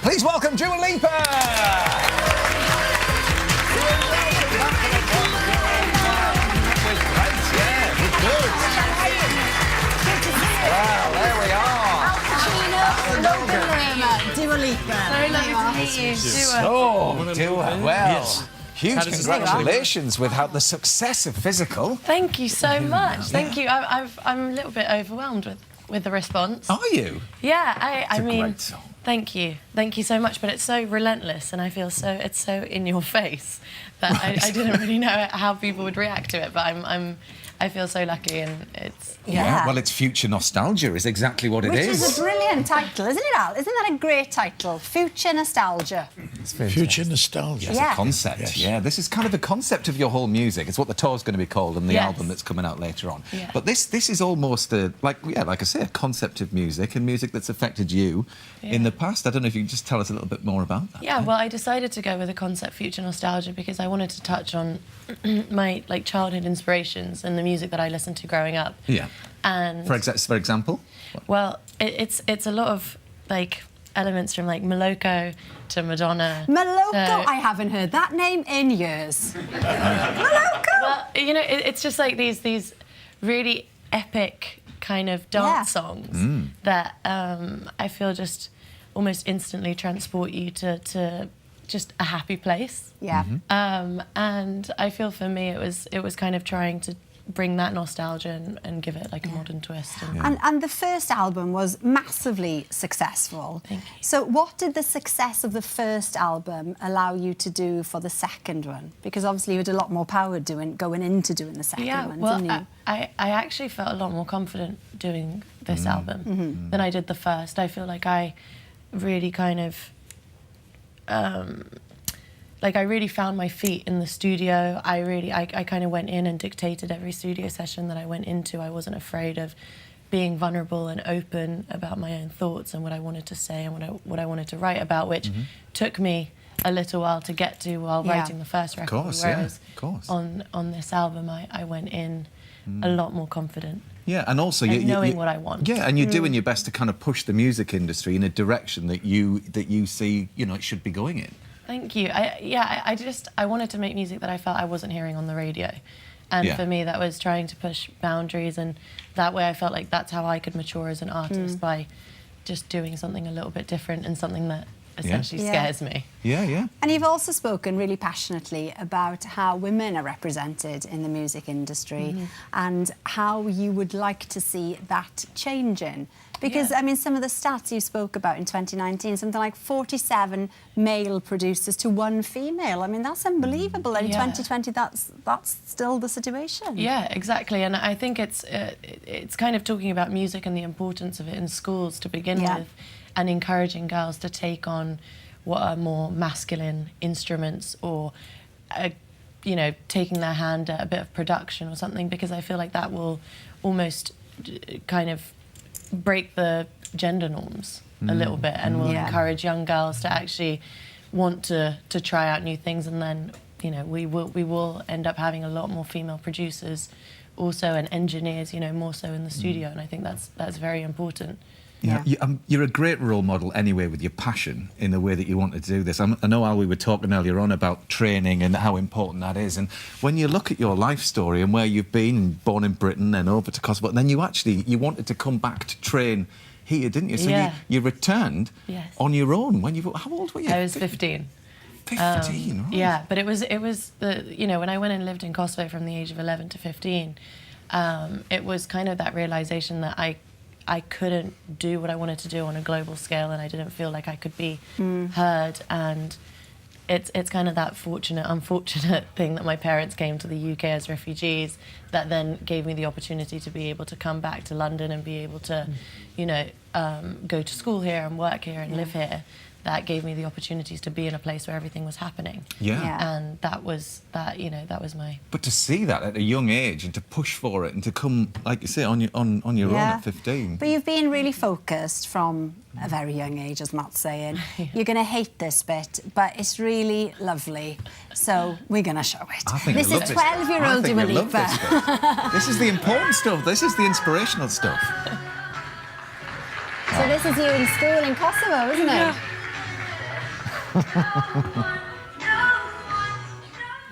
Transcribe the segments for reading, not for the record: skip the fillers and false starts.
Please welcome Dua Lipa! Well, there we are. Pacino, Dua Lipa. Very lovely to meet you, Dua. Oh, Dua, well, Yes. huge congratulations with the success of Physical. Thank you so much. Thank you. I'm a little bit overwhelmed with the response. Are you? Yeah, I It's a mean, great song. thank you so much. But it's so relentless, and I feel it's so in your face that I didn't really know how people would react to it. But I feel so lucky, and it's Yeah. Well, it's future nostalgia is exactly what it Which is. is a brilliant title, isn't it, Al? Isn't that a great title? Future Nostalgia. Future nostalgia. It's Yeah. a concept, Yes. yeah. This is kind of the concept of your whole music. It's what the tour's going to be called and the Yes. album that's coming out later on. Yeah. But this is almost like I say, a concept of music and music that's affected you in the past. I don't know if you can just tell us a little bit more about that. Yeah, well, I decided to go with the concept future nostalgia because I wanted to touch on my childhood inspirations and the music that I listened to growing up. Yeah. And For example? well, it's a lot of elements from Moloko to Madonna. Moloko, to- I haven't heard that name in years. Moloko! Well, you know, it's just these really epic kind of dance songs that I feel just almost instantly transport you to just a happy place. Yeah. And I feel for me it was kind of trying to bring that nostalgia and give it a modern twist. And the first album was massively successful. Thank you. So what did the success of the first album allow you to do for the second one? Because obviously you had a lot more power going into doing the second one, well, didn't you? I actually felt a lot more confident doing this album than I did the first. I feel like I really kind of I really found my feet in the studio. I kind of went in and dictated every studio session that I went into. I wasn't afraid of being vulnerable and open about my own thoughts and what I wanted to say and what I wanted to write about, which took me a little while to get to while writing the first record. Of course. On this album, I went in a lot more confident. Yeah, and also knowing what I want. Yeah, and you're doing your best to kind of push the music industry in a direction that you see, it should be going in. Thank you. I wanted to make music that I felt I wasn't hearing on the radio. And for me, that was trying to push boundaries, and that way I felt like that's how I could mature as an artist, by just doing something a little bit different and something that essentially scares me. Yeah. And you've also spoken really passionately about how women are represented in the music industry and how you would like to see that changing. Because, I mean, some of the stats you spoke about in 2019, something like 47 male producers to 1 female. I mean, that's unbelievable. In 2020, that's still the situation. Yeah, exactly. And I think it's kind of talking about music and the importance of it in schools to begin with, and encouraging girls to take on what are more masculine instruments, or taking their hand at a bit of production or something, because I feel like that will almost kind of break the gender norms a little bit, and will encourage young girls to actually want to try out new things, and then we will end up having a lot more female producers also, and engineers, more so in the studio, and I think that's very important. Yeah. You're a great role model anyway, with your passion in the way that you want to do this. I know, Al, we were talking earlier on about training and how important that is. And when you look at your life story and where you've been, born in Britain and over to Kosovo, and then you wanted to come back to train here, didn't you? So you returned on your own. How old were you? I was 15. 15, right? Yeah, but it was when I went and lived in Kosovo from the age of 11 to 15, it was kind of that realization that I couldn't do what I wanted to do on a global scale, and I didn't feel like I could be heard. And it's kind of that unfortunate thing that my parents came to the UK as refugees that then gave me the opportunity to be able to come back to London and be able to, go to school here and work here and live here. That gave me the opportunities to be in a place where everything was happening. And that was my... But to see that at a young age and to push for it and to come, like you say, on your own at 15. But you've been really focused from a very young age, as Matt's saying. You're going to hate this bit, but it's really lovely. So we're going to show it. I think this is 12-year-old Dua Lipa. This is the important stuff. This is the inspirational stuff. So this is you in school in Kosovo, isn't it?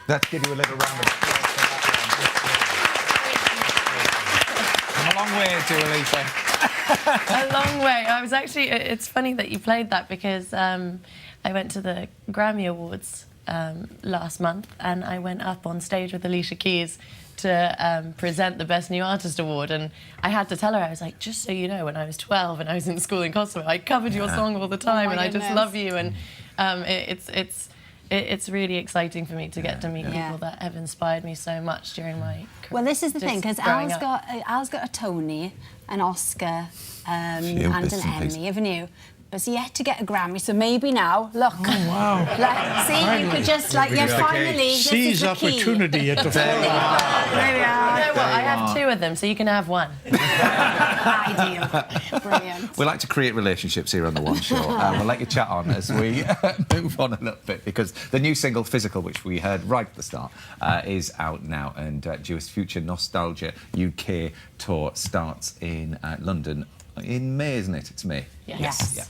Let's give you a little round of applause for that one. Come a long way, Dua Lipa. A long way. I was actually... It's funny that you played that because I went to the Grammy Awards last month and I went up on stage with Alicia Keys to present the Best New Artist Award, and I had to tell her, I was like, just so you know, when I was 12 and I was in school in Kosovo, I covered your song all the time, and I just love you, and it's really exciting for me to get to meet people that have inspired me so much during my career. Well, this is the thing, because Al's got a Tony, an Oscar, and an Emmy, haven't you? But yet to get a Grammy, so maybe now, look. Oh, wow. Like, see, finally. You could just, like, finally, seize opportunity at the There we are. You know what? I have 2 of them, so you can have 1. Ideal. Brilliant. We like to create relationships here on The One Show. We'll let you chat on as we move on a little bit, because the new single, Physical, which we heard right at the start, is out now, and Dua's Future Nostalgia UK tour starts in London in May, isn't it? It's May. Yes. Yeah.